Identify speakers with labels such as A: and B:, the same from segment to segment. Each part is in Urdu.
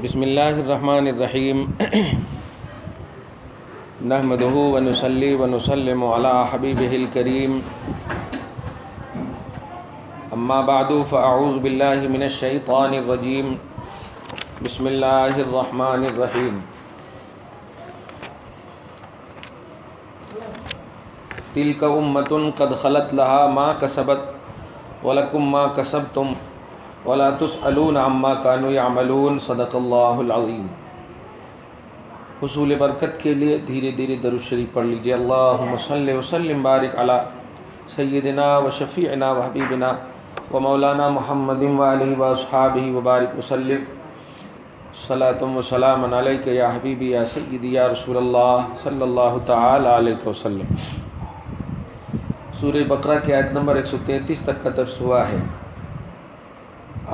A: بسم اللہ الرحمن الرحیم نحمدہ ونصلی ونسلم علی حبیبہ الکریم اما بعد فاعوذ باللہ من الشیطان الرجیم بسم اللہ الرحمن الرحیم تلک امۃ قد خلت لہا ما کسبت ولکم ما کسبتم ولا تسألون عما كانوا يعملون صدق اللہ العظیم۔ حصول برکت کے لیے دھیرے دھیرے درود شریف پڑھ لیجیے۔ اللہم صلی وسلم بارک علی سیدنا و شفیعنا و حبیبنا و مولانا محمد وآلہ و اصحابہ وبارک وسلم صلاۃ و سلام علیک یا حبیبی یا سیدی یا رسول اللہ صلی اللہ تعالی علیہ وسلم۔ سورہ بقرہ کی آیت نمبر 133 تک کا درس ہوا ہے۔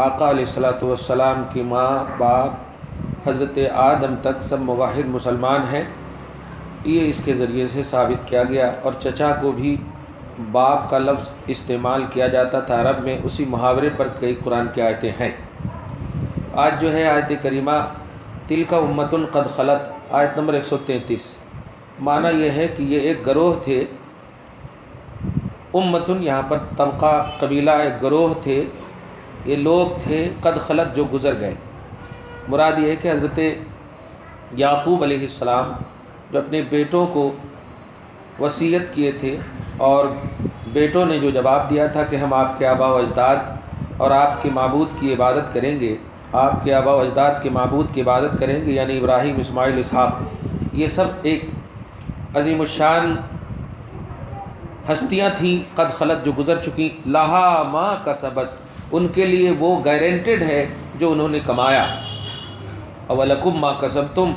A: آقا علیہ الصلوۃ والسلام کی ماں باپ حضرت آدم تک سب موحد مسلمان ہیں، یہ اس کے ذریعے سے ثابت کیا گیا، اور چچا کو بھی باپ کا لفظ استعمال کیا جاتا تھا عرب میں، اسی محاورے پر کئی قرآن کی آیتیں ہیں۔ آج جو ہے آیت کریمہ تلک امۃ قد خلت، آیت نمبر 133، معنی یہ ہے کہ یہ ایک گروہ تھے۔ امتن یہاں پر طبقہ قبیلہ ایک گروہ تھے، یہ لوگ تھے قد خلت جو گزر گئے۔ مراد یہ ہے کہ حضرت یعقوب علیہ السلام جو اپنے بیٹوں کو وصیت کیے تھے، اور بیٹوں نے جو جواب دیا تھا کہ ہم آپ کے آباء و اجداد اور آپ کے معبود کی عبادت کریں گے، آپ کے آباء و اجداد کے معبود کی عبادت کریں گے، یعنی ابراہیم، اسماعیل، اسحاق، یہ سب ایک عظیم الشان ہستیاں تھیں قد خلت جو گزر چکی، لہا ما کسبت، ان کے لیے وہ گارنٹیڈ ہے جو انہوں نے کمایا، اولکم ما کسبتم،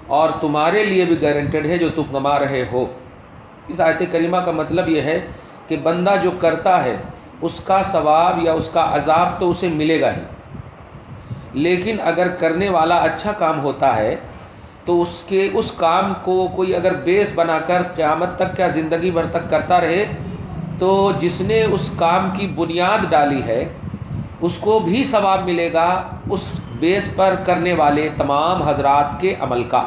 A: اور تمہارے لیے بھی گارنٹیڈ ہے جو تم کما رہے ہو۔ اس آیت کریمہ کا مطلب یہ ہے کہ بندہ جو کرتا ہے اس کا ثواب یا اس کا عذاب تو اسے ملے گا ہی، لیکن اگر کرنے والا اچھا کام ہوتا ہے تو اس کام کو کوئی اگر بیس بنا کر قیامت تک یا زندگی بھر تک کرتا رہے، تو جس نے اس کام کی بنیاد ڈالی ہے اس کو بھی ثواب ملے گا اس بیس پر کرنے والے تمام حضرات کے عمل کا۔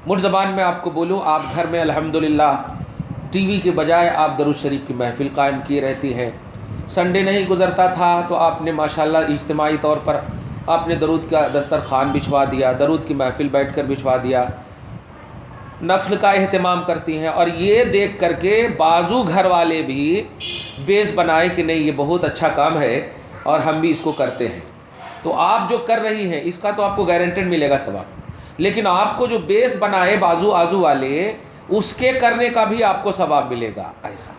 A: مٹھ زبان میں آپ کو بولوں، آپ گھر میں الحمدللہ ٹی وی کے بجائے آپ درود شریف کی محفل قائم کیے رہتی ہیں۔ سنڈے نہیں گزرتا تھا تو آپ نے ماشاءاللہ اجتماعی طور پر آپ نے درود کا دسترخوان بچھوا دیا، درود کی محفل بیٹھ کر بچھوا دیا، نفل کا اہتمام کرتی ہیں، اور یہ دیکھ کر کے بازو گھر والے بھی بیس بنائے کہ نہیں یہ بہت اچھا کام ہے اور ہم بھی اس کو کرتے ہیں۔ تو آپ جو کر رہی ہیں اس کا تو آپ کو گارنٹیڈ ملے گا ثواب، لیکن آپ کو جو بیس بنائے بازو آزو والے، اس کے کرنے کا بھی آپ کو ثواب ملے گا۔ ایسا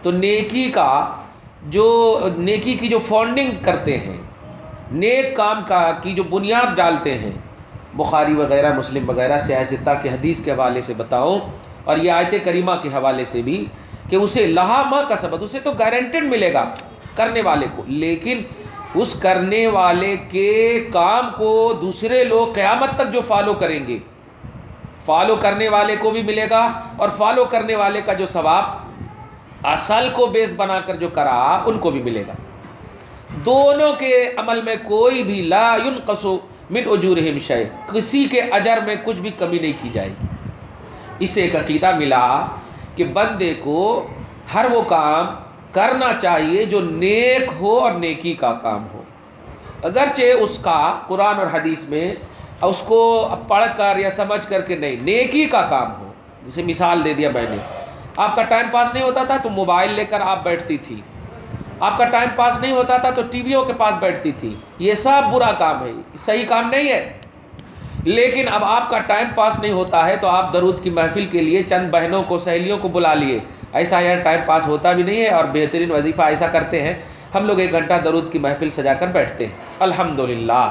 A: تو نیکی کی جو فاؤنڈنگ کرتے ہیں، نیک کام کی جو بنیاد ڈالتے ہیں، بخاری وغیرہ مسلم وغیرہ سیاہ ستہ کے حدیث کے حوالے سے بتاؤں، اور یہ آیت کریمہ کے حوالے سے بھی، کہ اسے لہا ما کسبت، اسے تو گارنٹیڈ ملے گا کرنے والے کو، لیکن اس کرنے والے کے کام کو دوسرے لوگ قیامت تک جو فالو کریں گے، فالو کرنے والے کو بھی ملے گا، اور فالو کرنے والے کا جو ثواب اصل کو بیس بنا کر جو کرا ان کو بھی ملے گا۔ دونوں کے عمل میں کوئی بھی لا ينقص من اجورہم شیء، کسی کے اجر میں کچھ بھی کمی نہیں کی جائے گی۔ اس سے ایک عقیدہ ملا کہ بندے کو ہر وہ کام کرنا چاہیے جو نیک ہو اور نیکی کا کام ہو، اگرچہ اس کا قرآن اور حدیث میں اس کو پڑھ کر یا سمجھ کر کے نہیں، نیکی کا کام ہو۔ جیسے مثال دے دیا میں نے، آپ کا ٹائم پاس نہیں ہوتا تھا تو موبائل لے کر آپ بیٹھتی تھی، آپ کا ٹائم پاس نہیں ہوتا تھا تو ٹی ویوں کے پاس بیٹھتی تھی، یہ سب برا کام ہے، صحیح کام نہیں ہے۔ لیکن اب آپ کا ٹائم پاس نہیں ہوتا ہے تو آپ درود کی محفل کے لیے چند بہنوں کو، سہیلیوں کو بلا لیے، ایسا یار ٹائم پاس ہوتا بھی نہیں ہے، اور بہترین وظیفہ ایسا کرتے ہیں ہم لوگ 1 گھنٹہ درود کی محفل سجا کر بیٹھتے ہیں، الحمدللہ۔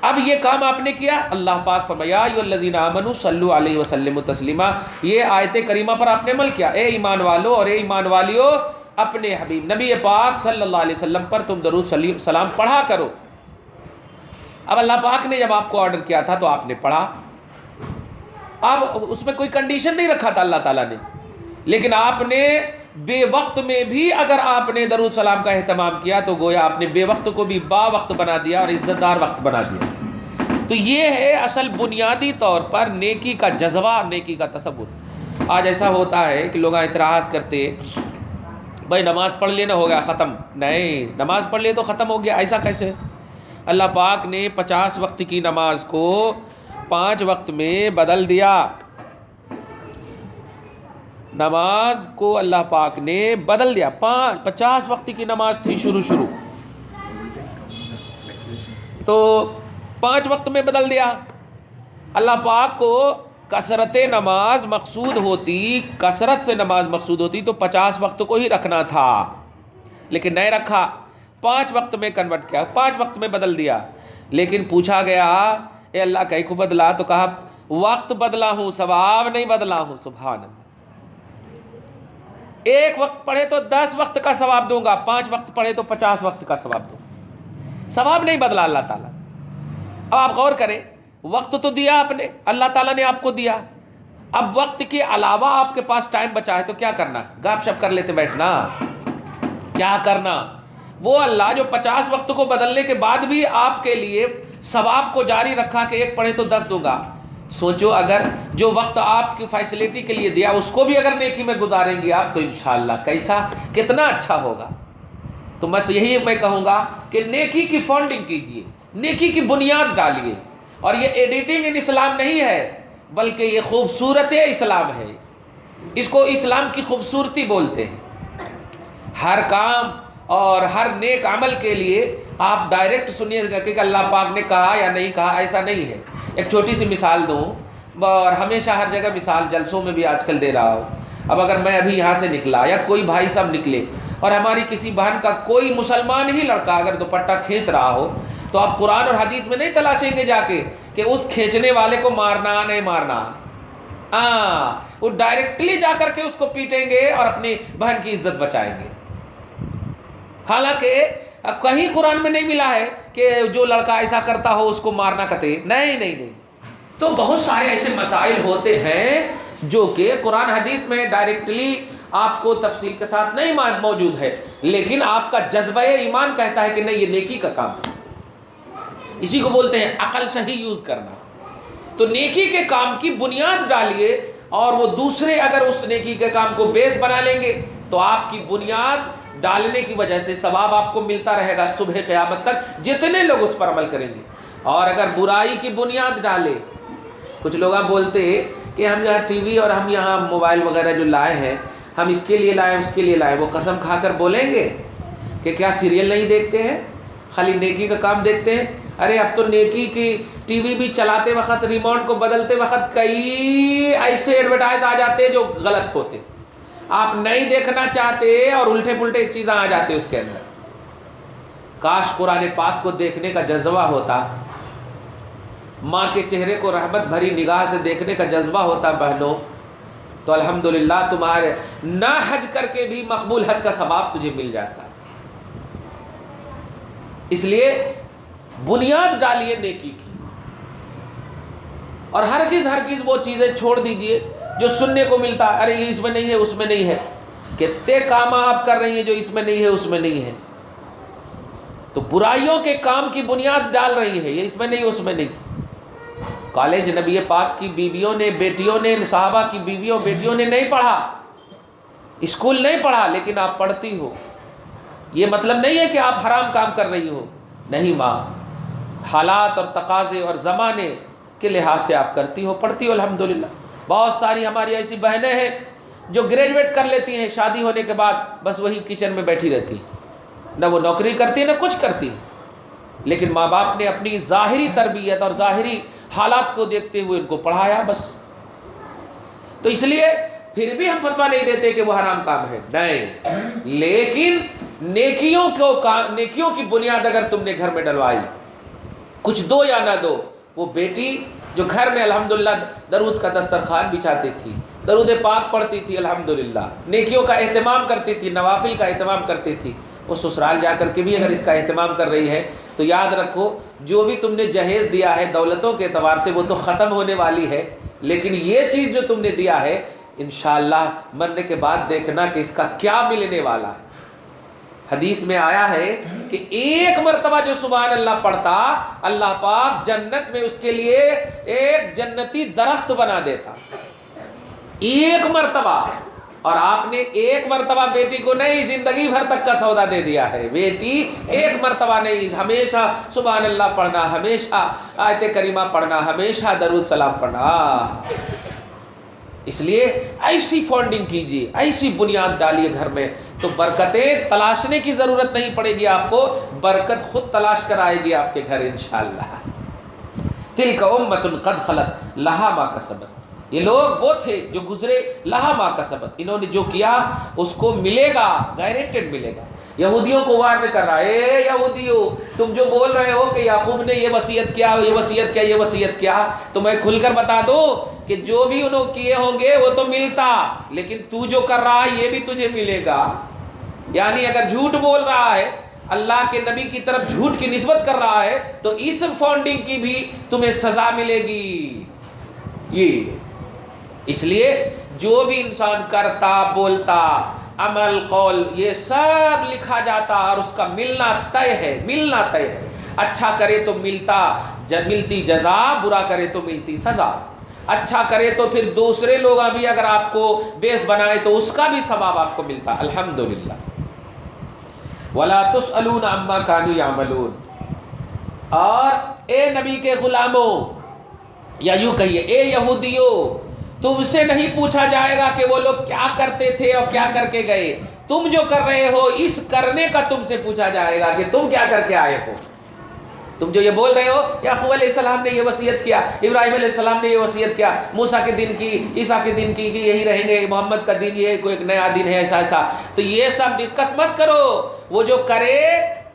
A: اب یہ کام آپ نے کیا، اللہ پاک فرمایا یا ایھا الذین آمنوا صلوا علیہ وسلموا تسلیما، یہ آیت کریمہ پر آپ نے عمل کیا۔ اے ایمان والو اور اے ایمان والیو، اپنے حبیب نبی پاک صلی اللہ علیہ وسلم پر تم درود سلام پڑھا کرو۔ اب اللہ پاک نے جب آپ کو آرڈر کیا تھا تو آپ نے پڑھا، اب اس میں کوئی کنڈیشن نہیں رکھا تھا اللہ تعالیٰ نے، لیکن آپ نے بے وقت میں بھی اگر آپ نے درود سلام کا اہتمام کیا تو گویا آپ نے بے وقت کو بھی با وقت بنا دیا اور عزت دار وقت بنا دیا۔ تو یہ ہے اصل بنیادی طور پر نیکی کا جذبہ، نیکی کا تصور۔ آج ایسا ہوتا ہے کہ لوگ اعتراض کرتے، بھائی نماز پڑھ لینا ہو گیا ختم۔ نہیں، نماز پڑھ لیے تو ختم ہو گیا، ایسا کیسے؟ اللہ پاک نے 50 وقت کی نماز کو 5 وقت میں بدل دیا۔ نماز کو اللہ پاک نے بدل دیا۔ 50 وقت کی نماز تھی شروع تو 5 وقت میں بدل دیا۔ اللہ پاک کو کثرت نماز مقصود ہوتی، کثرت سے نماز مقصود ہوتی تو 50 وقت کو ہی رکھنا تھا، لیکن نہیں رکھا، 5 وقت میں کنورٹ کیا، 5 وقت میں بدل دیا۔ لیکن پوچھا گیا اے اللہ کہیں کو بدلا؟ تو کہا وقت بدلا ہوں، ثواب نہیں بدلا ہوں۔ سبحان اللہ۔ ایک وقت پڑھے تو 10 وقت کا ثواب دوں گا، 5 وقت پڑھے تو 50 وقت کا ثواب دوں گا، ثواب نہیں بدلا اللہ تعالیٰ۔ اب آپ غور کریں، وقت تو دیا آپ نے، اللہ تعالیٰ نے آپ کو دیا، اب وقت کے علاوہ آپ کے پاس ٹائم بچا ہے تو کیا کرنا؟ گپ شپ کر لیتے بیٹھنا؟ کیا کرنا؟ وہ اللہ جو 50 وقت کو بدلنے کے بعد بھی آپ کے لیے ثواب کو جاری رکھا کہ ایک پڑھے تو 10 دوں گا۔ سوچو اگر جو وقت آپ کی فیسلٹی کے لیے دیا اس کو بھی اگر نیکی میں گزاریں گے آپ تو انشاءاللہ کیسا کتنا اچھا ہوگا۔ تو بس یہی میں کہوں گا کہ نیکی کی فنڈنگ کیجیے، نیکی کی بنیاد ڈالیے، اور یہ ایڈیٹنگ ان اسلام نہیں ہے بلکہ یہ خوبصورت اسلام ہے، اس کو اسلام کی خوبصورتی بولتے ہیں۔ ہر کام اور ہر نیک عمل کے لیے آپ ڈائریکٹ سنیے گا کہ اللہ پاک نے کہا یا نہیں کہا، ایسا نہیں ہے۔ ایک چھوٹی سی مثال دوں، اور ہمیشہ ہر جگہ مثال جلسوں میں بھی آج کل دے رہا ہوں۔ اب اگر میں ابھی یہاں سے نکلا یا کوئی بھائی صاحب نکلے اور ہماری کسی بہن کا کوئی مسلمان ہی لڑکا اگر دوپٹہ کھینچ رہا ہو تو آپ قرآن اور حدیث میں نہیں تلاشیں گے جا کے کہ اس کھینچنے والے کو مارنا نہیں مارنا، وہ ڈائریکٹلی جا کر کے اس کو پیٹیں گے اور اپنی بہن کی عزت بچائیں گے۔ حالانکہ کہیں قرآن میں نہیں ملا ہے کہ جو لڑکا ایسا کرتا ہو اس کو مارنا قطعی نہیں۔ تو بہت سارے ایسے مسائل ہوتے ہیں جو کہ قرآن حدیث میں ڈائریکٹلی آپ کو تفصیل کے ساتھ نہیں موجود ہے، لیکن آپ کا جذبہ ایمان کہتا ہے کہ نہیں یہ نیکی کا کام ہے۔ اسی کو بولتے ہیں عقل صحیح یوز کرنا۔ تو نیکی کے کام کی بنیاد ڈالیے، اور وہ دوسرے اگر اس نیکی کے کام کو بیس بنا لیں گے تو آپ کی بنیاد ڈالنے کی وجہ سے ثواب آپ کو ملتا رہے گا صبح قیامت تک، جتنے لوگ اس پر عمل کریں گے۔ اور اگر برائی کی بنیاد ڈالے، کچھ لوگ بولتے کہ ہم یہاں ٹی وی اور ہم یہاں موبائل وغیرہ جو لائے ہیں ہم اس کے لیے لائے اس کے لیے لائے، وہ قسم کھا کر بولیں گے کہ کیا سیریل نہیں دیکھتے ہیں، خالی نیکی کا کام دیکھتے ہیں؟ ارے اب تو نیکی کی ٹی وی بھی چلاتے وقت ریموٹ کو بدلتے وقت کئی ایسے ایڈورٹائز آ جاتے جو غلط ہوتے، آپ نہیں دیکھنا چاہتے اور الٹے پلٹے چیزیں آ جاتے اس کے اندر۔ کاش قرآن پاک کو دیکھنے کا جذبہ ہوتا، ماں کے چہرے کو رحمت بھری نگاہ سے دیکھنے کا جذبہ ہوتا بہنوں، تو الحمدللہ تمہارے نہ حج کر کے بھی مقبول حج کا ثواب تجھے مل جاتا ہے۔ اس لیے بنیاد ڈالیے نیکی کی، اور ہرگز وہ چیزیں چھوڑ دیجئے جو سننے کو ملتا ہے، ارے یہ اس میں نہیں ہے اس میں نہیں ہے۔ کتنے کام آپ کر رہی ہیں جو اس میں نہیں ہے اس میں نہیں ہے، تو برائیوں کے کام کی بنیاد ڈال رہی ہے، یہ اس میں نہیں اس میں نہیں۔ کالج نبی پاک کی بیویوں نے، بیٹیوں نے، صحابہ کی بیویوں بیٹیوں نے نہیں پڑھا، اسکول نہیں پڑھا، لیکن آپ پڑھتی ہو۔ یہ مطلب نہیں ہے کہ آپ حرام کام کر رہی ہو، نہیں ماں، حالات اور تقاضے اور زمانے کے لحاظ سے آپ کرتی ہو، پڑھتی ہو الحمدللہ۔ بہت ساری ہماری ایسی بہنیں ہیں جو گریجویٹ کر لیتی ہیں، شادی ہونے کے بعد بس وہی کچن میں بیٹھی رہتی، نہ وہ نوکری کرتی نہ کچھ کرتی، لیکن ماں باپ نے اپنی ظاہری تربیت اور ظاہری حالات کو دیکھتے ہوئے ان کو پڑھایا بس۔ تو اس لیے پھر بھی ہم فتویٰ نہیں دیتے کہ وہ حرام کام ہے، نہیں، لیکن نیکیوں کی بنیاد اگر تم نے گھر میں ڈلوائی، کچھ دو یا نہ دو، وہ بیٹی جو گھر میں الحمدللہ درود کا دسترخوان بچھاتی تھی، درود پاک پڑھتی تھی، الحمدللہ نیکیوں کا اہتمام کرتی تھی، نوافل کا اہتمام کرتی تھی، وہ سسرال جا کر کے بھی اگر اس کا اہتمام کر رہی ہے تو یاد رکھو جو بھی تم نے جہیز دیا ہے دولتوں کے اعتبار سے وہ تو ختم ہونے والی ہے، لیکن یہ چیز جو تم نے دیا ہے انشاءاللہ مرنے کے بعد دیکھنا کہ اس کا کیا ملنے والا ہے۔ حدیث میں آیا ہے کہ ایک مرتبہ جو سبحان اللہ پڑھتا، اللہ پاک جنت میں اس کے لیے ایک جنتی درخت بنا دیتا، ایک مرتبہ۔ اور آپ نے ایک مرتبہ بیٹی کو نہیں، زندگی بھر تک کا سودا دے دیا ہے۔ بیٹی ایک مرتبہ نہیں، ہمیشہ سبحان اللہ پڑھنا، ہمیشہ آیت کریمہ پڑھنا، ہمیشہ درود سلام پڑھنا۔ اس لیے ایسی فانڈنگ کیجیے، ایسی بنیاد ڈالیے گھر میں، تو برکتیں تلاشنے کی ضرورت نہیں پڑے گی آپ کو، برکت خود تلاش کر آئے گی آپ کے گھر انشاءاللہ۔ تلک امۃ قد خلت لہا ما کسبت، یہ لوگ وہ تھے جو گزرے، لہا ما کسبت، انہوں نے جو کیا اس کو ملے گا، گارنٹیڈ ملے گا۔ یہودیوں کو وارن کر رہا ہے، اے یہودیوں تم جو بول رہے ہو کہ یعقوب نے یہ وصیت کیا، یہ وصیت کیا، یہ وصیت کیا، تو میں کھل کر بتا دوں کہ جو بھی انہوں کیے ہوں گے وہ تو ملتا، لیکن تو جو کر رہا ہے یہ بھی تجھے ملے گا۔ یعنی اگر جھوٹ بول رہا ہے، اللہ کے نبی کی طرف جھوٹ کی نسبت کر رہا ہے، تو اس فانڈنگ کی بھی تمہیں سزا ملے گی۔ یہ اس لیے جو بھی انسان کرتا، بولتا، عمل، قول، یہ سب لکھا جاتا اور اس کا ملنا طے ہے، ملنا طے ہے۔ اچھا کرے تو ملتی جزا، برا کرے تو ملتی سزا۔ اچھا کرے تو پھر دوسرے لوگ بھی اگر آپ کو بیس بنائے تو اس کا بھی ثواب آپ کو ملتا، الحمدللہ۔ وَلَا تُسْأَلُونَ عَمَّا كَانُوا يَعْمَلُونَ، اور اے نبی کے غلاموں، یا یوں کہیے اے یہودیوں، تم سے نہیں پوچھا جائے گا کہ وہ لوگ کیا کرتے تھے اور کیا کر کے گئے، تم جو کر رہے ہو اس کرنے کا تم سے پوچھا جائے گا کہ تم کیا کر کے آئے ہو۔ تم جو یہ بول رہے ہو یعقوب علیہ السلام نے یہ وصیت کیا، ابراہیم علیہ السلام نے یہ وصیت کیا، موسیٰ کے دن کی، عیسیٰ کے دن کی کہ یہی رہیں گے، محمد کا دن یہ کوئی ایک نیا دن ہے، ایسا ایسا، تو یہ سب ڈسکس مت کرو۔ وہ جو کرے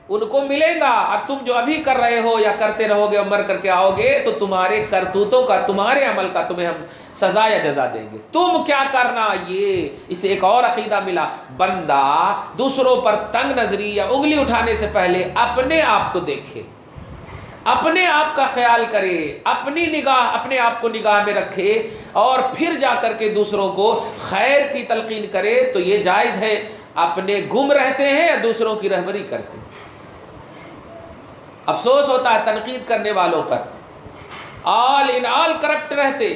A: ان کو ملے گا، اور تم جو ابھی کر رہے ہو یا کرتے رہو گے اور مر کر کے آؤ گے تو تمہارے کرتوتوں کا، تمہارے عمل کا تمہیں ہم سزا یا جزا دیں گے۔ تم کیا کرنا، یہ اسے ایک اور عقیدہ ملا، بندہ دوسروں پر تنگ نظری یا انگلی اٹھانے سے پہلے اپنے آپ کو دیکھے، اپنے آپ کا خیال کرے، اپنی نگاہ، اپنے آپ کو نگاہ میں رکھے، اور پھر جا کر کے دوسروں کو خیر کی تلقین کرے، تو یہ جائز ہے۔ اپنے گم رہتے ہیں یا دوسروں کی رہبری کرتے ہیں۔ افسوس ہوتا ہے تنقید کرنے والوں پر، آل ان آل کرپٹ رہتے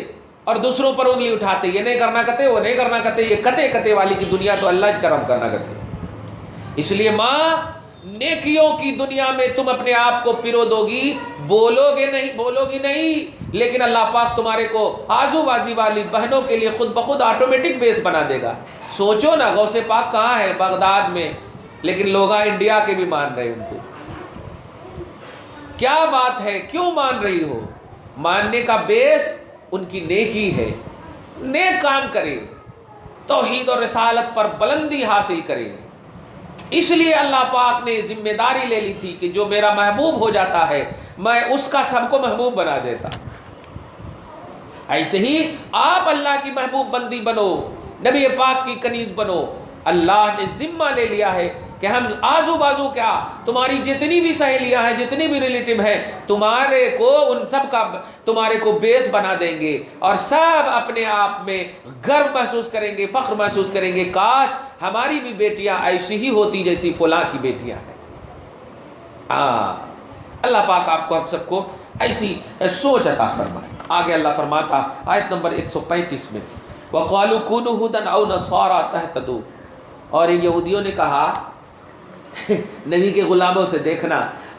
A: اور دوسروں پر انگلی اٹھاتے، یہ نہیں کرنا کہتے، وہ نہیں کرنا کہتے، یہ کتے کتے والی کی دنیا تو اللہ کرم کرنا کہتے۔ اس لیے ماں، نیکیوں کی دنیا میں تم اپنے آپ کو پیرو دو گی، بولو گی نہیں، لیکن اللہ پاک تمہارے کو آزو بازی والی بہنوں کے لیے خود بخود آٹومیٹک بیس بنا دے گا۔ سوچو نا، غوث پاک کہاں ہے؟ بغداد میں، لیکن لوگ انڈیا کے بھی مان رہے ہیں ان کو۔ کیا بات ہے، کیوں مان رہی ہو؟ ماننے کا بیس ان کی نیکی ہے، نیک کام کرے، توحید اور رسالت پر بلندی حاصل کرے۔ اس لیے اللہ پاک نے ذمہ داری لے لی تھی کہ جو میرا محبوب ہو جاتا ہے میں اس کا سب کو محبوب بنا دیتا۔ ایسے ہی آپ اللہ کی محبوب بندی بنو، نبی پاک کی کنیز بنو۔ اللہ نے ذمہ لے لیا ہے کہ ہم آزو بازو کیا، تمہاری جتنی بھی سہیلیاں ہیں، جتنی بھی ریلیٹیو ہیں، تمہارے کو ان سب کا تمہارے کو بیس بنا دیں گے، اور سب اپنے آپ میں گرو محسوس کریں گے، فخر محسوس کریں گے، کاش ہماری بھی بیٹیاں ایسی ہی ہوتی جیسی فلاں کی بیٹیاں ہیں۔ اللہ پاک آپ کو ہم سب کو ایسی سوچ عطا فرمائے۔ آگے اللہ فرماتا آیت نمبر 135 میں، وَقَالُوا كُونُوا هُودًا أَوْ نَصَارَىٰ تَهْتَدُوا، اور ان یہودیوں نے کہا نبی کے غلاموں سے، دیکھنا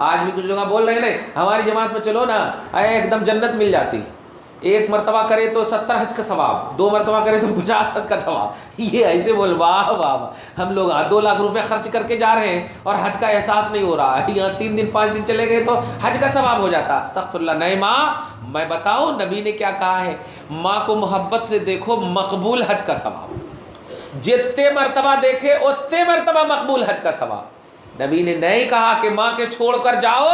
A: آج بھی کچھ لوگ بول رہے ہیں نا ہماری جماعت میں چلو نا ایک دم جنت مل جاتی، ایک مرتبہ کرے تو 70 حج کا ثواب، 2 مرتبہ کرے تو 50 حج کا ثواب۔ یہ ایسے بول، واہ واہ واہ، ہم لوگ 2 لاکھ روپے خرچ کر کے جا رہے ہیں اور حج کا احساس نہیں ہو رہا ہے، یہاں 3 دن 5 دن چلے گئے تو حج کا ثواب ہو جاتا۔ استغفر اللہ۔ نہیں ماں، میں بتاؤں نبی نے کیا کہا ہے، ماں کو محبت سے دیکھو، مقبول حج کا ثواب، جتنے مرتبہ دیکھے اتنے مرتبہ مقبول حج کا ثواب۔ نبی نے نہیں کہا کہ ماں کے چھوڑ کر جاؤ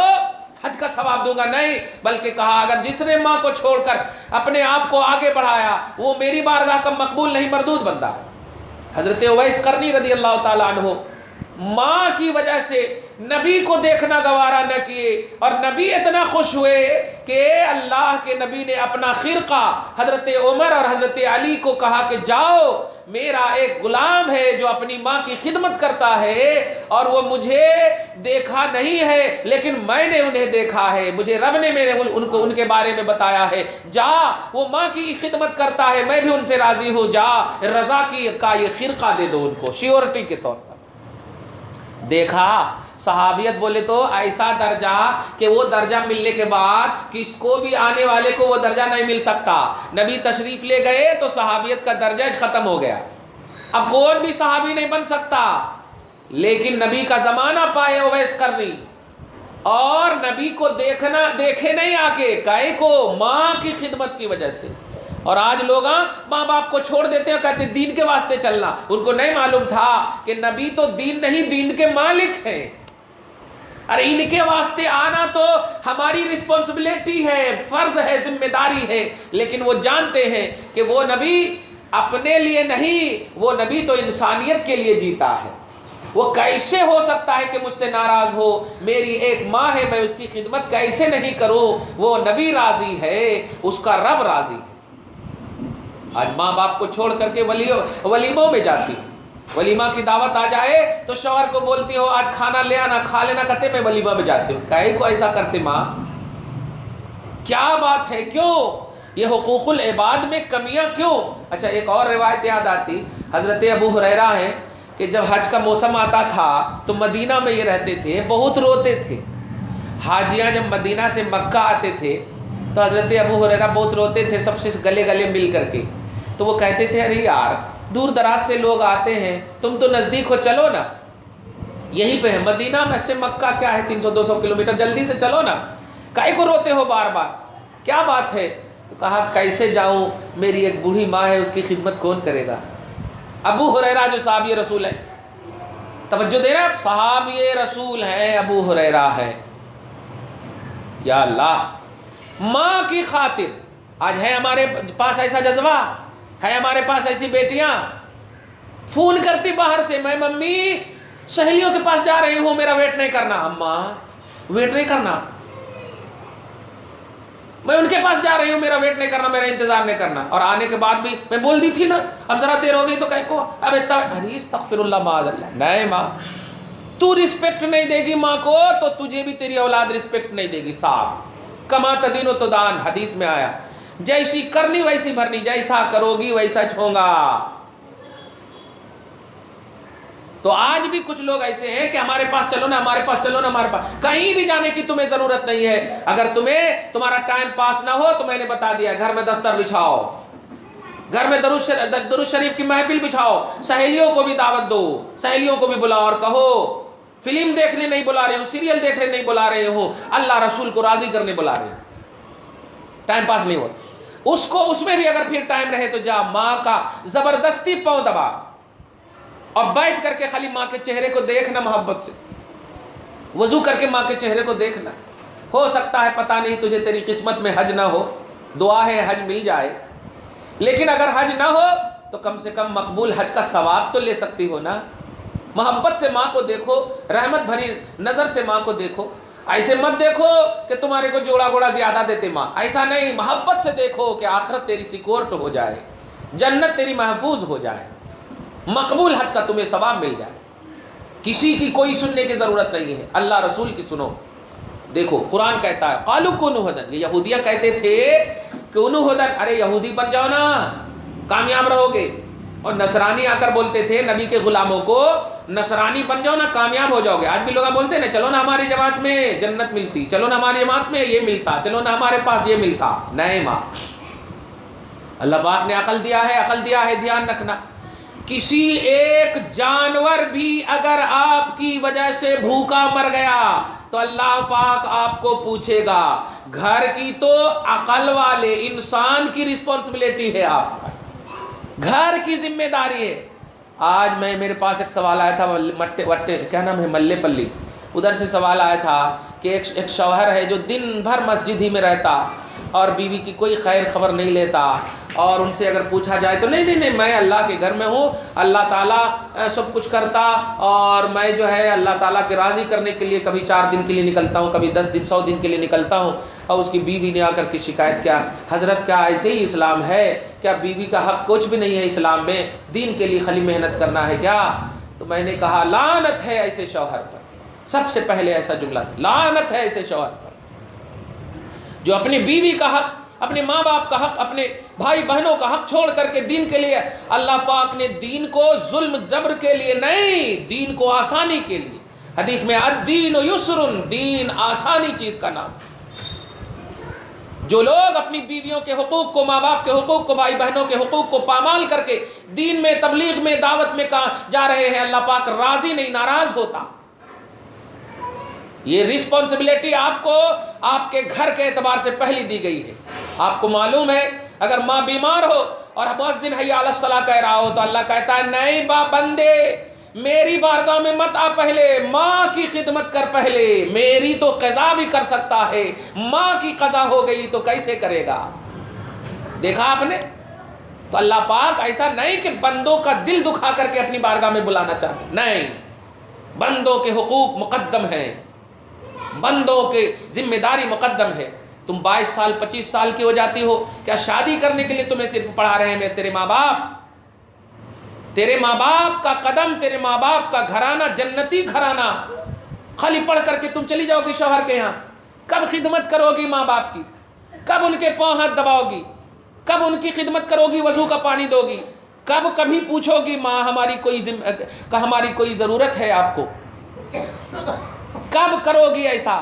A: حج کا ثواب دوں گا، نہیں، بلکہ کہا اگر جس نے ماں کو چھوڑ کر اپنے آپ کو آگے بڑھایا وہ میری بارگاہ کا مقبول نہیں مردود بندہ ہے۔ حضرت اویس قرنی رضی اللہ تعالیٰ عنہ ماں کی وجہ سے نبی کو دیکھنا گوارا نہ کیے، اور نبی اتنا خوش ہوئے کہ اللہ کے نبی نے اپنا خرقہ حضرت عمر اور حضرت علی کو کہا کہ جاؤ، میرا ایک غلام ہے جو اپنی ماں کی خدمت کرتا ہے اور وہ مجھے دیکھا نہیں ہے لیکن میں نے انہیں دیکھا ہے، مجھے رب نے ان کے بارے میں بتایا ہے، جا وہ ماں کی خدمت کرتا ہے، میں بھی ان سے راضی ہوں، جا رضا کا یہ خرقہ دے دو ان کو شیورٹی کے طور پر۔ دیکھا صحابیت بولے تو ایسا درجہ کہ وہ درجہ ملنے کے بعد کس کو بھی آنے والے کو وہ درجہ نہیں مل سکتا۔ نبی تشریف لے گئے تو صحابیت کا درجہ ختم ہو گیا، اب کون بھی صحابی نہیں بن سکتا، لیکن نبی کا زمانہ پائے اویس قرنی، اور نبی کو دیکھے نہیں آ کے، کائے کو ماں کی خدمت کی وجہ سے۔ اور آج لوگ ماں باپ کو چھوڑ دیتے ہیں، کہتے ہیں دین کے واسطے چلنا، ان کو نہیں معلوم تھا کہ نبی تو دین نہیں، دین کے مالک ہیں، ارے ان کے واسطے آنا تو ہماری رسپانسبلٹی ہے، فرض ہے، ذمہ داری ہے، لیکن وہ جانتے ہیں کہ وہ نبی اپنے لیے نہیں، وہ نبی تو انسانیت کے لیے جیتا ہے۔ وہ کیسے ہو سکتا ہے کہ مجھ سے ناراض ہو، میری ایک ماں ہے، میں اس کی خدمت کیسے نہیں کروں، وہ نبی راضی ہے، اس کا رب راضی ہے۔ آج ماں باپ کو چھوڑ کر کے ولیموں میں جاتی، ولیمہ کی دعوت آ جائے تو شوہر کو بولتی ہو آج کھانا لے آنا، کھا لینا، کہتے میں ولیمہ میں جاتی ہوں۔ کائے کو ایسا کرتے ماں؟ کیا بات ہے، کیوں یہ حقوق العباد میں کمیاں کیوں؟ اچھا ایک اور روایت یاد آتی، حضرت ابو ہریرہ ہیں کہ جب حج کا موسم آتا تھا تو مدینہ میں یہ رہتے تھے، بہت روتے تھے۔ حاجیاں جب مدینہ سے مکہ آتے تھے تو حضرت ابو ہریرہ بہت روتے تھے، سب سے گلے گلے مل کر کے، تو وہ کہتے تھے ارے یار دور دراز سے لوگ آتے ہیں، تم تو نزدیک ہو، چلو نا، یہیں پہ ہے مدینہ میں سے مکہ کیا ہے 300-200 کلومیٹر، جلدی سے چلو نا، کائے کو روتے ہو بار بار، کیا بات ہے؟ تو کہا کیسے جاؤں، میری ایک بوڑھی ماں ہے، اس کی خدمت کون کرے گا؟ ابو ہریرہ جو صحابی رسول ہے، توجہ دے رہے ہیں، صحابی رسول ہیں، ابو ہریرہ ہے، یا اللہ، ماں کی خاطر۔ آج ہے ہمارے پاس ایسا جذبہ، ہے ہمارے پاس ایسی بیٹیاں فون کرتی باہر سے، میں ممی سہیلیوں کے پاس جا رہی ہوں، میرا ویٹ نہیں کرنا، اماں ویٹ نہیں کرنا، میں ان کے پاس جا رہی ہوں، میرا ویٹ نہیں کرنا، میرا انتظار نہیں کرنا، اور آنے کے بعد بھی میں بول دی تھی نا، اب ذرا دیر ہو گئی تو کہے کو اب ارے استغفر اللہ معاذ اللہ، نہیں ماں تو رسپیکٹ نہیں دے گی ماں کو تو تجھے بھی تیری اولاد رسپیکٹ نہیں دے گی، صاف، کما تدین و تدان، حدیث میں آیا، جیسی کرنی ویسی بھرنی، جیسا کرو گی ویسا چھوگا۔ تو آج بھی کچھ لوگ ایسے ہیں کہ ہمارے پاس چلو نا، ہمارے پاس چلو نا، ہمارے پاس، کہیں بھی جانے کی تمہیں ضرورت نہیں ہے، اگر تمہارا ٹائم پاس نہ ہو تو میں نے بتا دیا، گھر میں دستر بچھاؤ، گھر میں درود شریف کی محفل بچھاؤ، سہیلیوں کو بھی دعوت دو، سہیلیوں کو بھی بلاؤ اور کہو فلم دیکھنے نہیں بلا رہے ہوں، سیریل دیکھنے نہیں بلا رہے ہوں، اللہ رسول کو راضی کرنے بلا رہے ہوں، ٹائم پاس نہیں ہوتا، اس میں بھی اگر پھر ٹائم رہے تو جا، ماں کا زبردستی پاؤں دبا اور بیٹھ کر کے خالی ماں کے چہرے کو دیکھنا، محبت سے وضو کر کے ماں کے چہرے کو دیکھنا۔ ہو سکتا ہے پتہ نہیں تجھے تیری قسمت میں حج نہ ہو، دعا ہے حج مل جائے، لیکن اگر حج نہ ہو تو کم سے کم مقبول حج کا ثواب تو لے سکتی ہو نا۔ محبت سے ماں کو دیکھو، رحمت بھری نظر سے ماں کو دیکھو، ایسے مت دیکھو کہ تمہارے کو جوڑا گوڑا زیادہ دیتے ماں، ایسا نہیں، محبت سے دیکھو کہ آخرت تیری سیکورٹ ہو جائے، جنت تیری محفوظ ہو جائے، مقبول حج کا تمہیں ثواب مل جائے، کسی کی کوئی سننے کی ضرورت نہیں ہے، اللہ رسول کی سنو۔ دیکھو قرآن کہتا ہے قالوا کونوا ہدن، یہ یہودیاں کہتے تھے کونوا ہدن، ارے یہودی بن جاؤ نا کامیاب رہو گے، اور نصرانی آ کر بولتے تھے نبی کے غلاموں کو نصرانی بن جاؤ نا کامیاب ہو جاؤ گے۔ آج بھی لوگ بولتے ہیں نا چلو نا ہماری جماعت میں جنت ملتی، چلو نا ہماری جماعت میں یہ ملتا، چلو نا ہمارے پاس یہ ملتا، نہیں ماں، اللہ پاک نے عقل دیا ہے، دھیان رکھنا، کسی ایک جانور بھی اگر آپ کی وجہ سے بھوکا مر گیا تو اللہ پاک آپ کو پوچھے گا، گھر کی تو عقل والے انسان کی رسپانسبلٹی ہے، آپ کا گھر کی ذمہ داری ہے۔ آج میرے پاس ایک سوال آیا تھا، کیا نام ہے، ملے پلی، ادھر سے سوال آیا تھا کہ ایک شوہر ہے جو دن بھر مسجد ہی میں رہتا اور بیوی کی کوئی خیر خبر نہیں لیتا، اور ان سے اگر پوچھا جائے تو نہیں میں اللہ کے گھر میں ہوں، اللہ تعالیٰ سب کچھ کرتا، اور میں جو ہے اللہ تعالیٰ کے راضی کرنے کے لیے کبھی 4 دن کے لیے نکلتا ہوں، کبھی 10 دن 100 دن کے لیے نکلتا ہوں، اور اس کی بیوی نے آ کر کے شکایت کیا، حضرت کیا ایسے ہی اسلام ہے؟ کیا بیوی کا حق کچھ بھی نہیں ہے اسلام میں؟ دین کے لیے خالی محنت کرنا ہے کیا؟ تو میں نے کہا لعنت ہے ایسے شوہر پر، سب سے پہلے ایسا جملہ، لعنت ہے ایسے شوہر پر جو اپنی بیوی کا حق، اپنے ماں باپ کا حق، اپنے بھائی بہنوں کا حق چھوڑ کر کے دین کے لیے، اللہ پاک نے دین کو ظلم جبر کے لیے نہیں، دین کو آسانی کے لیے، حدیث میں الدین یسر، دین آسانی چیز کا نام۔ جو لوگ اپنی بیویوں کے حقوق کو، ماں باپ کے حقوق کو، بھائی بہنوں کے حقوق کو پامال کر کے دین میں، تبلیغ میں، دعوت میں جا رہے ہیں، اللہ پاک راضی نہیں، ناراض ہوتا۔ یہ رسپانسبلٹی آپ کو آپ کے گھر کے اعتبار سے پہلی دی گئی ہے۔ آپ کو معلوم ہے اگر ماں بیمار ہو اور مؤذن حی علی الصلاۃ کہہ رہا ہو تو اللہ کہتا ہے نہیں بندے، میری بارگاہ میں مت آ، پہلے ماں کی خدمت کر، پہلے میری تو قضا بھی کر سکتا ہے، ماں کی قضا ہو گئی تو کیسے کرے گا؟ دیکھا آپ نے؟ تو اللہ پاک ایسا نہیں کہ بندوں کا دل دکھا کر کے اپنی بارگاہ میں بلانا چاہتے، نہیں، بندوں کے حقوق مقدم ہیں، بندوں کے ذمہ داری مقدم ہے۔ تم 22 سال 25 سال کی ہو جاتی ہو، کیا شادی کرنے کے لیے تمہیں صرف پڑھا رہے ہیں تیرے ماں باپ؟ تیرے ماں باپ کا قدم، تیرے ماں باپ کا گھرانہ جنتی گھرانہ، خالی پڑھ کر کے تم چلی جاؤ گی شوہر کے یہاں؟ کب خدمت کرو گی ماں باپ کی؟ کب ان کے پاؤں ہاتھ دباؤ گی؟ کب ان کی خدمت کرو گی، وضو کا پانی دو گی؟ کب کبھی پوچھو گی ماں ہماری کوئی ضرورت ہے آپ کو؟ کب کرو گی ایسا؟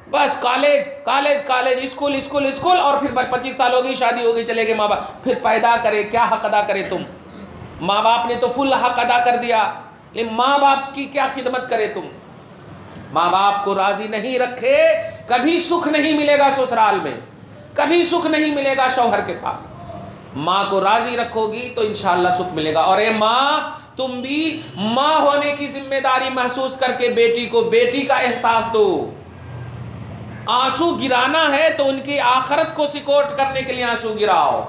A: بس کالج، اسکول، اور پھر 25 سال ہوگی، شادی ہوگی، چلے گئے ماں باپ، پھر پیدا کرے، کیا حق ادا کرے تم؟ ماں باپ نے تو فل حق ادا کر دیا، لیکن ماں باپ کی کیا خدمت کرے تم؟ ماں باپ کو راضی نہیں رکھے کبھی سکھ نہیں ملے گا سسرال میں، کبھی سکھ نہیں ملے گا شوہر کے پاس۔ ماں کو راضی رکھو گی تو انشاءاللہ سکھ ملے گا۔ اور اے ماں، تم بھی ماں ہونے کی ذمہ داری محسوس کر کے بیٹی کو بیٹی کا احساس دو۔ آنسو گرانا ہے تو ان کی آخرت کو سکوٹ کرنے کے لیے آنسو گراؤ۔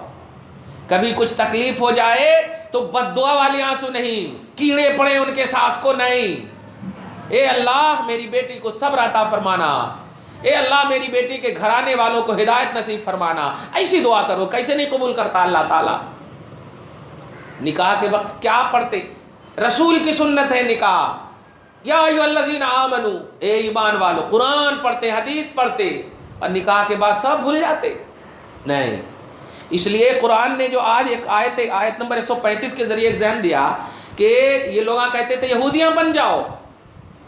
A: کبھی کچھ تکلیف ہو جائے تو بد دعا والی آنسو نہیں، کیڑے پڑے ان کے سانس کو نہیں، اے اللہ میری بیٹی کو صبر عطا فرمانا، اے اللہ میری بیٹی کے گھرانے والوں کو ہدایت نصیب فرمانا، ایسی دعا کرو۔ کیسے نہیں قبول کرتا اللہ تعالیٰ؟ نکاح کے وقت کیا پڑھتے؟ رسول کی سنت ہے نکاح، یا ایھا الذین آمنو، اے ایمان والو، قرآن پڑھتے، حدیث پڑھتے، اور نکاح کے بعد سب بھول جاتے؟ نہیں، اس لیے قرآن نے جو آج ایک آیت نمبر 135 کے ذریعے ایک ذہن دیا کہ یہ لوگ کہتے تھے یہودیاں بن جاؤ،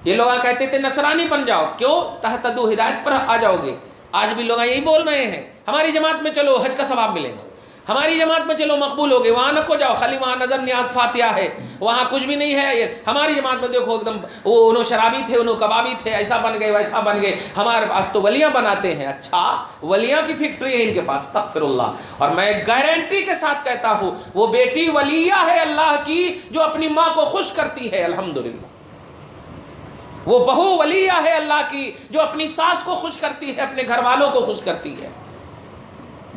A: یہ لوگ کہتے تھے نصرانی بن جاؤ، کیوں؟ تہتدوا، ہدایت پر آ جاؤ گے۔ آج بھی لوگ یہی بول رہے ہیں، ہماری جماعت میں چلو حج کا ثواب ملے گا، ہماری جماعت میں چلو مقبول ہوگے، وہاں نہ کو جاؤ، خالی وہاں نظر نیاز فاتحہ ہے، وہاں کچھ بھی نہیں ہے، ہماری جماعت میں دیکھو ایک دم وہ انہوں شرابی تھے، انہوں کبابی تھے، ایسا بن گئے ویسا بن گئے، ہمارے پاس تو ولیاں بناتے ہیں۔ اچھا، ولیاں کی فیکٹری ہے ان کے پاس، استغفر اللہ۔ اور میں گارنٹی کے ساتھ کہتا ہوں وہ بیٹی ولیہ ہے اللہ کی جو اپنی ماں کو خوش کرتی ہے، الحمدللہ۔ وہ بہو ولیہ ہے اللہ کی جو اپنی ساس کو خوش کرتی ہے، اپنے گھر والوں کو خوش کرتی ہے۔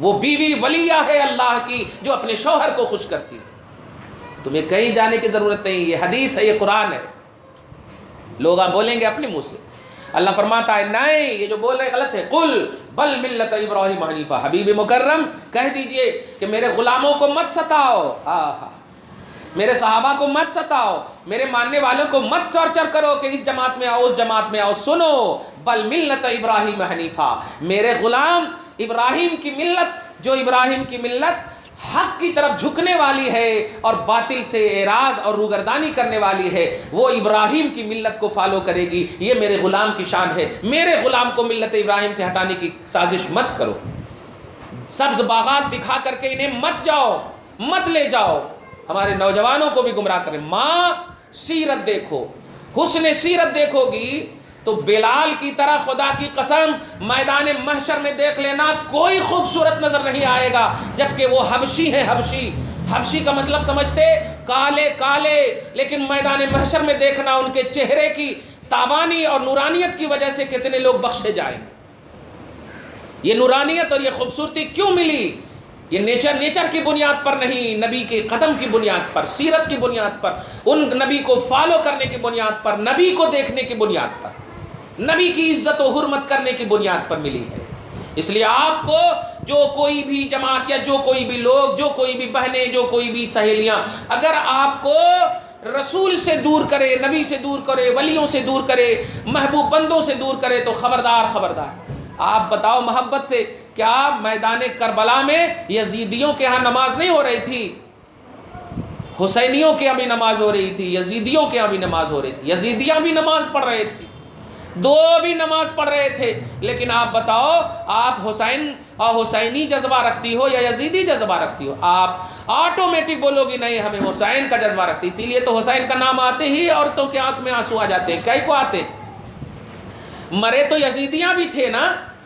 A: وہ بیوی ولیہ ہے اللہ کی جو اپنے شوہر کو خوش کرتی ہے۔ تمہیں کہیں جانے کی ضرورت نہیں، یہ حدیث ہے، یہ قرآن ہے۔ لوگ آپ بولیں گے اپنے منہ سے، اللہ فرماتا ہے نہیں، یہ جو بول رہے غلط ہے۔ قل بل ملت ابراہیم حنیفہ، حبیب مکرم کہہ دیجئے کہ میرے غلاموں کو مت ستاؤ، میرے صحابہ کو مت ستاؤ، میرے ماننے والوں کو مت ٹارچر کرو کہ اس جماعت میں آؤ اس جماعت میں آؤ۔ سنو، بل ملت ابراہیم حنیفہ، میرے غلام ابراہیم کی ملت، جو ابراہیم کی ملت حق کی طرف جھکنے والی ہے اور باطل سے اعراض اور روگردانی کرنے والی ہے، وہ ابراہیم کی ملت کو فالو کرے گی۔ یہ میرے غلام کی شان ہے، میرے غلام کو ملت ابراہیم سے ہٹانے کی سازش مت کرو۔ سبز باغات دکھا کر کے انہیں مت جاؤ، مت لے جاؤ، ہمارے نوجوانوں کو بھی گمراہ کریں۔ ماں سیرت دیکھو، حسن سیرت دیکھو گی تو بلال کی طرح خدا کی قسم میدان محشر میں دیکھ لینا کوئی خوبصورت نظر نہیں آئے گا، جبکہ وہ حبشی ہے۔ حبشی کا مطلب سمجھتے؟ کالے کالے، لیکن میدان محشر میں دیکھنا ان کے چہرے کی تابانی اور نورانیت کی وجہ سے کتنے لوگ بخشے جائیں. یہ نورانیت اور یہ خوبصورتی کیوں ملی؟ یہ نیچر کی بنیاد پر نہیں، نبی کے قدم کی بنیاد پر، سیرت کی بنیاد پر، ان نبی کو فالو کرنے کی بنیاد پر، نبی کو دیکھنے کی بنیاد پر، نبی کی عزت و حرمت کرنے کی بنیاد پر ملی ہے. اس لیے آپ کو جو کوئی بھی جماعت یا جو کوئی بھی لوگ، جو کوئی بھی بہنیں، جو کوئی بھی سہیلیاں اگر آپ کو رسول سے دور کرے، نبی سے دور کرے، ولیوں سے دور کرے، محبوب بندوں سے دور کرے تو خبردار خبردار. آپ بتاؤ محبت سے، کیا میدان کربلا میں یزیدیوں کے ہاں نماز نہیں ہو رہی تھی؟ حسینیوں کے یہاں بھی نماز ہو رہی تھی، یزیدیوں کے یہاں بھی نماز ہو رہی تھی، یزیدیاں بھی نماز پڑھ رہے تھے، دو بھی نماز پڑھ رہے تھے. لیکن آپ بتاؤ، آپ حسین اور حسینی جذبہ رکھتی ہو یا یزیدی جذبہ رکھتی ہو؟ آپ آٹومیٹک بولو گی نہیں ہمیں حسین کا جذبہ رکھتی. اسی لیے تو حسین کا نام آتے ہی عورتوں کے آنکھ میں آنسو آ جاتے ہیں. کئی کو آتے؟ مرے تو یزیدیاں بھی تھے نا،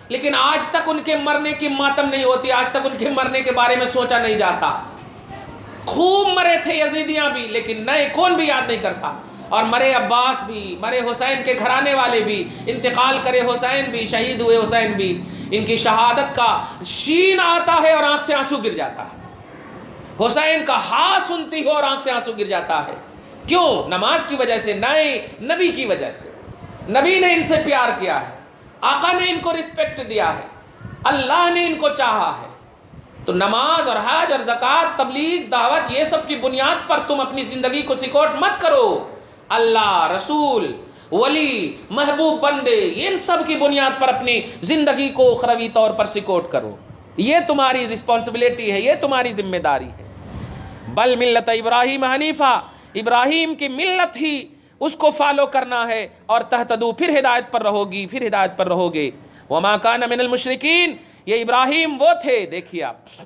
A: لیکن آج تک ان کے مرنے کی ماتم نہیں ہوتی، آج تک ان کے مرنے کے بارے میں سوچا نہیں جاتا. خوب مرے تھے یزیدیاں بھی، لیکن نئے کون بھی یاد نہیں کرتا. اور مرے عباس بھی، مرے حسین کے گھرانے والے بھی، انتقال کرے حسین بھی، شہید ہوئے حسین بھی، ان کی شہادت کا شین آتا ہے اور آنکھ سے آنسو گر جاتا ہے. حسین کا ہاں سنتی ہو اور آنکھ سے آنسو گر جاتا ہے. کیوں؟ نماز کی وجہ سے، نئے نبی کی وجہ سے. نبی نے ان سے پیار کیا ہے، آقا نے ان کو رسپیکٹ دیا ہے، اللہ نے ان کو چاہا ہے. تو نماز اور حج اور زکوٰۃ، تبلیغ، دعوت، یہ سب کی بنیاد پر تم اپنی زندگی کو سیکوٹ مت کرو. اللہ، رسول، ولی، محبوب بندے، ان سب کی بنیاد پر اپنی زندگی کو اخروی طور پر سیکوٹ کرو. یہ تمہاری رسپانسبلٹی ہے، یہ تمہاری ذمہ داری ہے. بل ملت ابراہیم حنیفہ، ابراہیم کی ملت ہی اس کو فالو کرنا ہے، اور تہتدو، پھر ہدایت پر رہو گی، پھر ہدایت پر رہو گے. وما کان من المشرکین، یہ ابراہیم وہ تھے، دیکھیے آپ،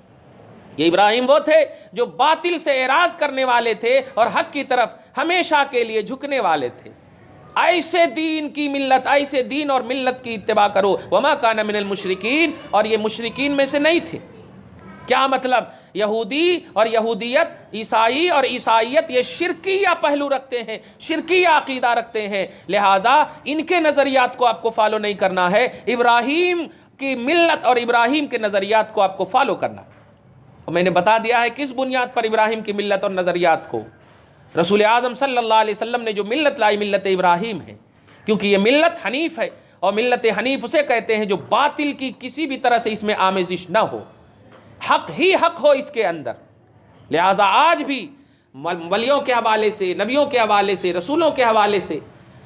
A: یہ ابراہیم وہ تھے جو باطل سے اعراض کرنے والے تھے اور حق کی طرف ہمیشہ کے لیے جھکنے والے تھے. ایسے دین کی ملت، ایسے دین اور ملت کی اتباع کرو. وما کان من المشرکین، اور یہ مشرکین میں سے نہیں تھے. کیا مطلب؟ یہودی اور یہودیت، عیسائی اور عیسائیت یہ شرکیہ پہلو رکھتے ہیں، شرکیہ عقیدہ رکھتے ہیں، لہٰذا ان کے نظریات کو آپ کو فالو نہیں کرنا ہے. ابراہیم کی ملت اور ابراہیم کے نظریات کو آپ کو فالو کرنا. اور میں نے بتا دیا ہے کس بنیاد پر ابراہیم کی ملت اور نظریات کو. رسول اعظم صلی اللہ علیہ وسلم نے جو ملت لائی، ملت ابراہیم ہے، کیونکہ یہ ملت حنیف ہے. اور ملت حنیف اسے کہتے ہیں جو باطل کی کسی بھی طرح سے اس میں آمیزش نہ ہو، حق ہی حق ہو اس کے اندر. لہٰذا آج بھی ولیوں کے حوالے سے، نبیوں کے حوالے سے، رسولوں کے حوالے سے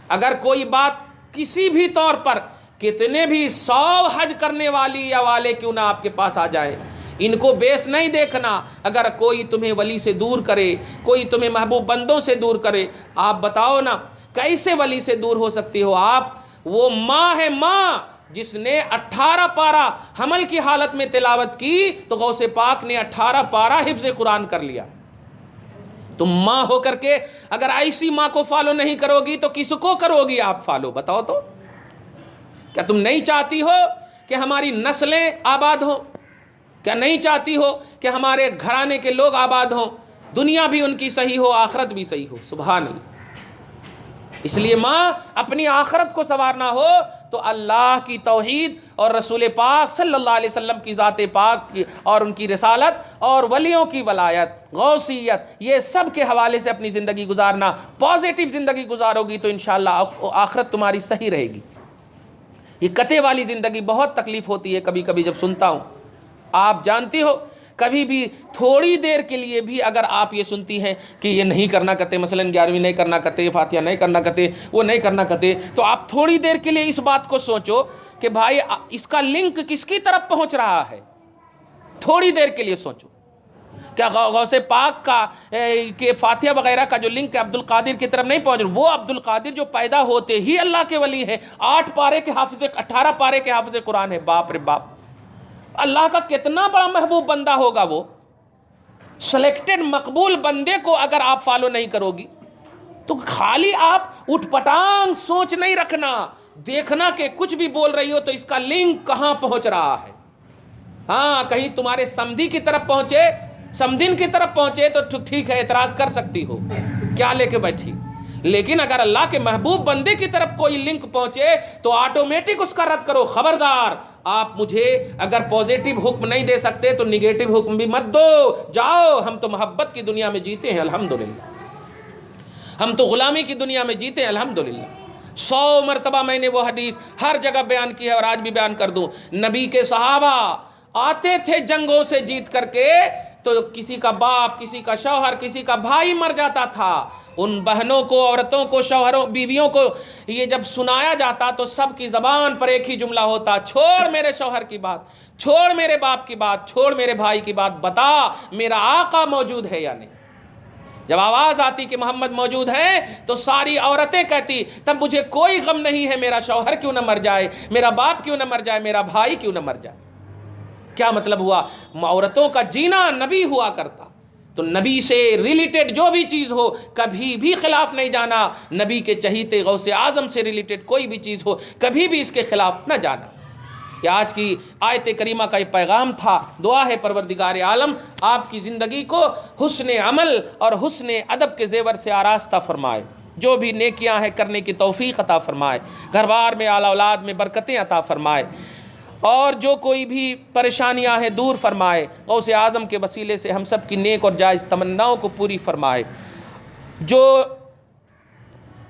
A: اگر کوئی بات کسی بھی طور پر، کتنے بھی 100 حج کرنے والی یا والے کیوں نہ آپ کے پاس آ جائیں، ان کو بیس نہیں دیکھنا. اگر کوئی تمہیں ولی سے دور کرے، کوئی تمہیں محبوب بندوں سے دور کرے، آپ بتاؤ نا کیسے ولی سے دور ہو سکتی ہو آپ؟ وہ ماں ہے، ماں جس نے 18 پارہ حمل کی حالت میں تلاوت کی، تو غوث پاک نے 18 پارہ حفظ قرآن کر لیا. تم ماں ہو کر کے اگر ایسی ماں کو فالو نہیں کرو گی تو کس کو کرو گی آپ فالو؟ بتاؤ تو. کیا تم نہیں چاہتی ہو کہ ہماری نسلیں آباد ہوں؟ کیا نہیں چاہتی ہو کہ ہمارے گھرانے کے لوگ آباد ہوں، دنیا بھی ان کی صحیح ہو، آخرت بھی صحیح ہو؟ سبحان اللہ. اس لیے ماں اپنی آخرت کو سنوارنا ہو تو اللہ کی توحید اور رسول پاک صلی اللہ علیہ وسلم کی ذات پاک کی اور ان کی رسالت اور ولیوں کی ولایت، غوثیت، یہ سب کے حوالے سے اپنی زندگی گزارنا. پازیٹیو زندگی گزارو گی تو انشاءاللہ آخرت تمہاری صحیح رہے گی. یہ قطع والی زندگی بہت تکلیف ہوتی ہے کبھی کبھی جب سنتا ہوں. آپ جانتی ہو کبھی بھی تھوڑی دیر کے لیے بھی اگر آپ یہ سنتی ہیں کہ یہ نہیں کرنا کہتے، مثلا 11ویں نہیں کرنا کہتے، فاتحہ نہیں کرنا کہتے، وہ نہیں کرنا کہتے، تو آپ تھوڑی دیر کے لیے اس بات کو سوچو کہ بھائی اس کا لنک کس کی طرف پہنچ رہا ہے. تھوڑی دیر کے لیے سوچو. کیا غوث پاک کا کہ فاتحہ وغیرہ کا جو لنک ہے عبد القادر کی طرف نہیں پہنچ رہا؟ وہ عبد القادر جو پیدا ہوتے ہی اللہ کے ولی ہے، 8 پارے کے حافظ، 18 پارے کے حافظ قرآن ہے. باپ رے باپ، اللہ کا کتنا بڑا محبوب بندہ ہوگا وہ. سلیکٹڈ مقبول بندے کو اگر آپ فالو نہیں کرو گی تو خالی آپ اٹھ پٹانگ سوچ نہیں رکھنا، دیکھنا کہ کچھ بھی بول رہی ہو تو اس کا لنک کہاں پہنچ رہا ہے. ہاں کہیں تمہارے سمدھی کی طرف پہنچے، سمدھن کی طرف پہنچے تو ٹھیک ہے، اعتراض کر سکتی ہو، کیا لے کے بیٹھی. لیکن اگر اللہ کے محبوب بندے کی طرف کوئی لنک پہنچے تو آٹومیٹک اس کا رد کرو. خبردار، آپ مجھے اگر پازیٹیو حکم نہیں دے سکتے تو نگیٹو حکم بھی مت دو. جاؤ، ہم تو محبت کی دنیا میں جیتے ہیں الحمدللہ، ہم تو غلامی کی دنیا میں جیتے ہیں الحمدللہ. 100 مرتبہ میں نے وہ حدیث ہر جگہ بیان کی ہے اور آج بھی بیان کر دوں. نبی کے صحابہ آتے تھے جنگوں سے جیت کر کے تو کسی کا باپ، کسی کا شوہر، کسی کا بھائی مر جاتا تھا. ان بہنوں کو، عورتوں کو، شوہروں، بیویوں کو یہ جب سنایا جاتا تو سب کی زبان پر ایک ہی جملہ ہوتا: چھوڑ میرے شوہر کی بات، چھوڑ میرے باپ کی بات، چھوڑ میرے بھائی کی بات، بتا میرا آقا موجود ہے یا نہیں. جب آواز آتی کہ محمد موجود ہیں تو ساری عورتیں کہتی تب مجھے کوئی غم نہیں ہے، میرا شوہر کیوں نہ مر جائے، میرا باپ کیوں نہ مر جائے، میرا بھائی کیوں نہ مر جائے. کیا مطلب ہوا؟ عورتوں کا جینا نبی ہوا کرتا. تو نبی سے ریلیٹڈ جو بھی چیز ہو کبھی بھی خلاف نہیں جانا. نبی کے چہیتے غوث اعظم سے ریلیٹڈ کوئی بھی چیز ہو کبھی بھی اس کے خلاف نہ جانا. یہ آج کی آیت کریمہ کا یہ پیغام تھا. دعا ہے پروردگار عالم آپ کی زندگی کو حسن عمل اور حسن ادب کے زیور سے آراستہ فرمائے. جو بھی نیکیاں ہیں کرنے کی توفیق عطا فرمائے. گھر بار میں، اعلی اولاد میں برکتیں عطا فرمائے. اور جو کوئی بھی پریشانیاں ہیں دور فرمائے. غوث اعظم کے وسیلے سے ہم سب کی نیک اور جائز تمناؤں کو پوری فرمائے. جو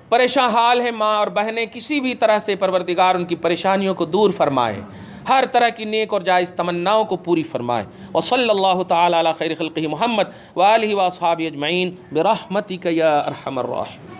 A: پریشان حال ہیں ماں اور بہنیں کسی بھی طرح سے، پروردگار ان کی پریشانیوں کو دور فرمائے. ہر طرح کی نیک اور جائز تمناؤں کو پوری فرمائے. وصلی اللہ تعالی علی خیر خلقہ محمد وآلہ واصحابہ اجمعین برحمتک یا ارحم الراحمین.